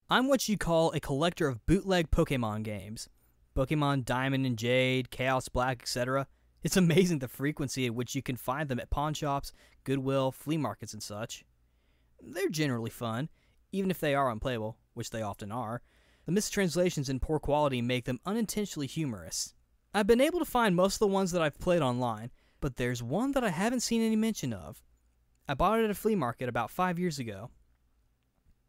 I'm what you call a collector of bootleg Pokemon games. Pokemon Diamond and Jade, Chaos Black, etc. It's amazing the frequency at which you can find them at pawn shops, Goodwill, flea markets, and such. They're generally fun, even if they are unplayable, which they often are. The mistranslations and poor quality make them unintentionally humorous. I've been able to find most of the ones that I've played online, but there's one that I haven't seen any mention of. I bought it at a flea market about 5 years ago.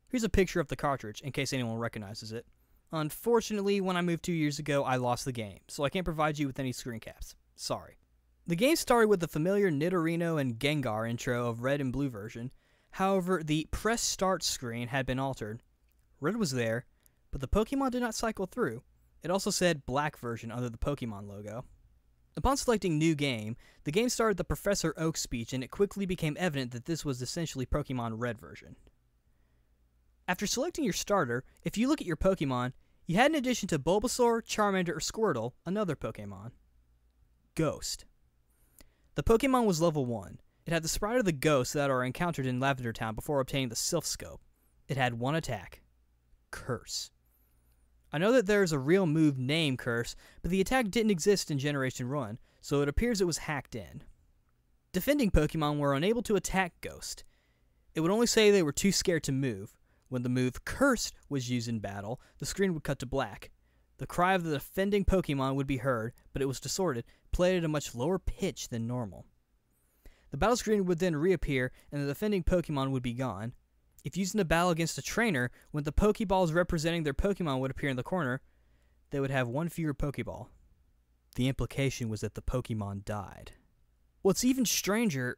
Here's a picture of the cartridge, in case anyone recognizes it. Unfortunately, when I moved 2 years ago, I lost the game, so I can't provide you with any screen caps. Sorry. The game started with the familiar Nidorino and Gengar intro of Red and Blue version. However, the press start screen had been altered. Red was there, but the Pokemon did not cycle through. It also said Black version under the Pokemon logo. Upon selecting New Game, the game started the Professor Oak speech, and it quickly became evident that this was essentially Pokemon Red version. After selecting your starter, if you look at your Pokemon, you had in addition to Bulbasaur, Charmander, or Squirtle, another Pokemon. Ghost. The Pokemon was level 1. It had the sprite of the ghosts that are encountered in Lavender Town before obtaining the Sylph Scope. It had one attack. Curse. I know that there is a real move named Curse, but the attack didn't exist in Generation 1, so it appears it was hacked in. Defending Pokemon were unable to attack Ghost. It would only say they were too scared to move. When the move Cursed was used in battle, the screen would cut to black. The cry of the defending Pokemon would be heard, but it was distorted, played at a much lower pitch than normal. The battle screen would then reappear, and the defending Pokemon would be gone. If used in a battle against a trainer, when the Pokeballs representing their Pokemon would appear in the corner, they would have one fewer Pokeball. The implication was that the Pokemon died. What's even stranger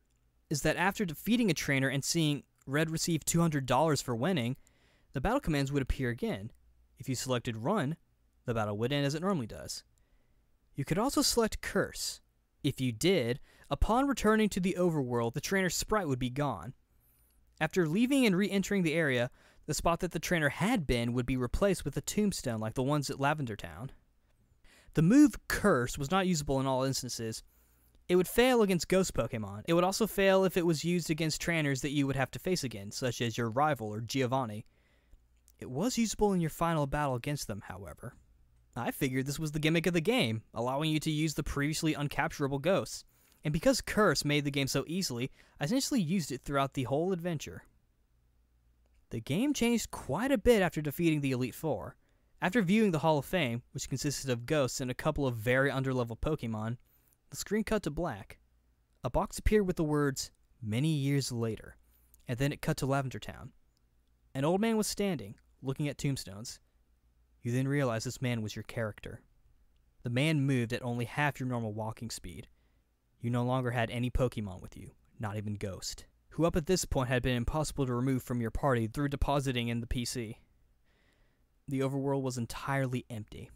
is that after defeating a trainer and seeing Red receive $200 for winning, the battle commands would appear again. If you selected Run, the battle would end as it normally does. You could also select Curse. If you did, upon returning to the overworld, the trainer's sprite would be gone. After leaving and re-entering the area, the spot that the trainer had been would be replaced with a tombstone like the ones at Lavender Town. The move Curse was not usable in all instances. It would fail against ghost Pokemon. It would also fail if it was used against trainers that you would have to face again, such as your rival or Giovanni. It was usable in your final battle against them, however. I figured this was the gimmick of the game, allowing you to use the previously uncapturable ghosts. And because Curse made the game so easily, I essentially used it throughout the whole adventure. The game changed quite a bit after defeating the Elite Four. After viewing the Hall of Fame, which consisted of ghosts and a couple of very underleveled Pokemon, the screen cut to black. A box appeared with the words, "Many years later," and then it cut to Lavender Town. An old man was standing, looking at tombstones. You then realize this man was your character. The man moved at only half your normal walking speed. You no longer had any Pokemon with you, not even Ghost, who up at this point had been impossible to remove from your party through depositing in the PC. The overworld was entirely empty.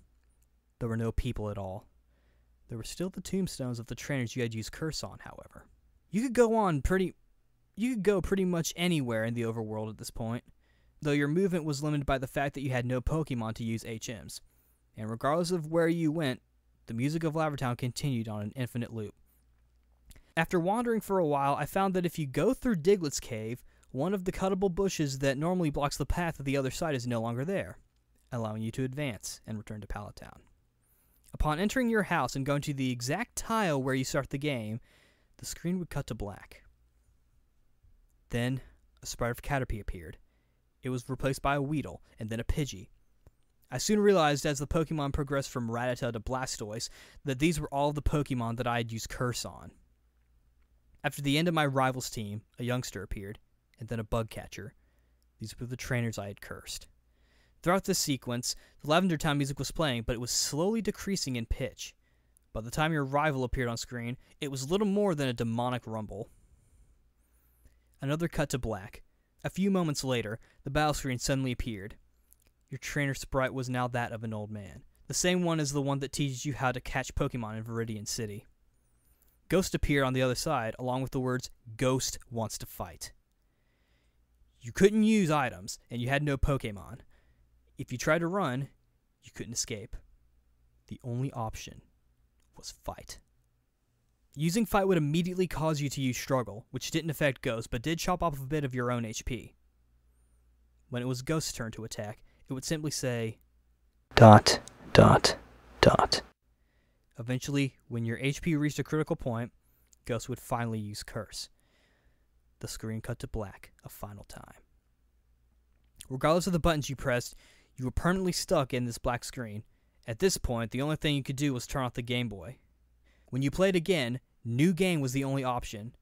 There were no people at all. There were still the tombstones of the trainers you had used Curse on, however. You could go pretty much anywhere in the overworld at this point, though your movement was limited by the fact that you had no Pokemon to use HMs. And regardless of where you went, the music of Lavender Town continued on an infinite loop. After wandering for a while, I found that if you go through Diglett's cave, one of the cuttable bushes that normally blocks the path to the other side is no longer there, allowing you to advance and return to Pallet Town. Upon entering your house and going to the exact tile where you start the game, the screen would cut to black. Then, a sprite of Caterpie appeared. It was replaced by a Weedle, and then a Pidgey. I soon realized as the Pokemon progressed from Rattata to Blastoise that these were all the Pokemon that I had used Curse on. After the end of my rival's team, a youngster appeared, and then a bug catcher. These were the trainers I had cursed. Throughout this sequence, the Lavender Town music was playing, but it was slowly decreasing in pitch. By the time your rival appeared on screen, it was little more than a demonic rumble. Another cut to black. A few moments later, the battle screen suddenly appeared. Your trainer sprite was now that of an old man, the same one as the one that teaches you how to catch Pokemon in Viridian City. Ghost appeared on the other side, along with the words, "Ghost wants to fight." You couldn't use items, and you had no Pokemon. If you tried to run, you couldn't escape. The only option was fight. Using fight would immediately cause you to use struggle, which didn't affect Ghost, but did chop off a bit of your own HP. When it was Ghost's turn to attack, it would simply say, ... Eventually, when your HP reached a critical point, Ghost would finally use Curse. The screen cut to black a final time. Regardless of the buttons you pressed, you were permanently stuck in this black screen. At this point, the only thing you could do was turn off the Game Boy. When you played again, New Game was the only option.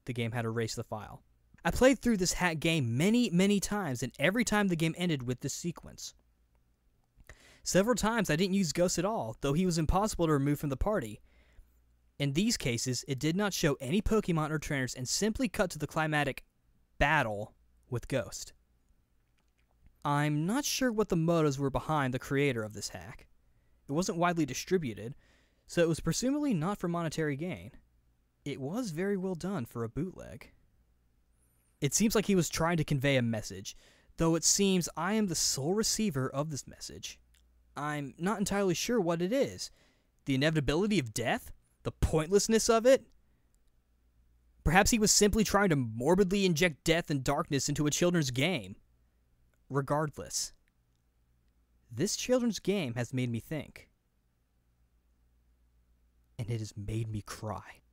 The game had erased the file. I played through this hack game many times, and every time the game ended with this sequence. Several times I didn't use Ghost at all, though he was impossible to remove from the party. In these cases, it did not show any Pokemon or trainers and simply cut to the climatic battle with Ghost. I'm not sure what the motives were behind the creator of this hack. It wasn't widely distributed, so it was presumably not for monetary gain. It was very well done for a bootleg. It seems like he was trying to convey a message, though it seems I am the sole receiver of this message. I'm not entirely sure what it is. The inevitability of death? The pointlessness of it? Perhaps he was simply trying to morbidly inject death and darkness into a children's game. Regardless, this children's game has made me think. And it has made me cry.